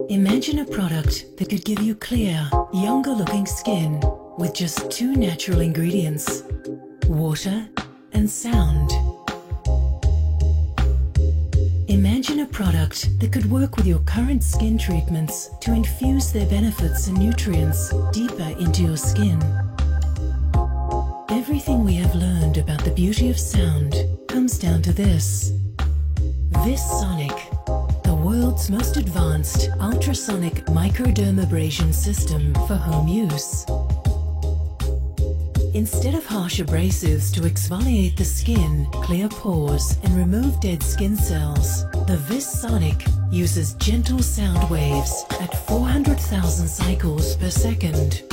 Imagine a product that could give you clear, younger-looking skin with just two natural ingredients: water and sound. Imagine a product that could work with your current skin treatments to infuse their benefits and nutrients deeper into your skin. Everything we have learned about the beauty of sound comes down to this: VisSonic, the world's most advanced ultrasonic microdermabrasion system for home use. Instead of harsh abrasives to exfoliate the skin, clear pores, and remove dead skin cells, the VisSonic uses gentle sound waves at 400,000 cycles per second.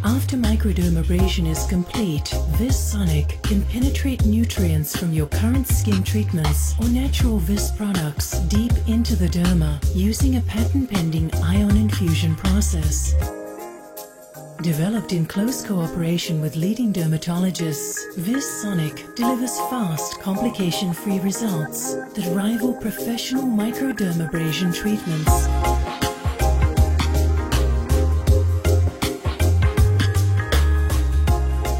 After microdermabrasion is complete, VisSonic can penetrate nutrients from your current skin treatments or natural Vis products deep into the derma using a patent-pending ion infusion process. Developed in close cooperation with leading dermatologists, VisSonic delivers fast, complication-free results that rival professional microdermabrasion treatments.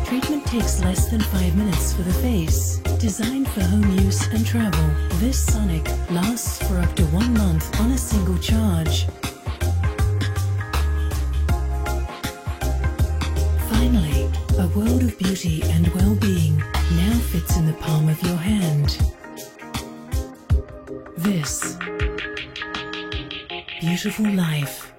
Treatment takes less than 5 minutes for the face. Designed for home use and travel, VisSonic lasts for up to 1 month on a single charge. Finally, a world of beauty and well-being now fits in the palm of your hand. Vis. Beautiful life.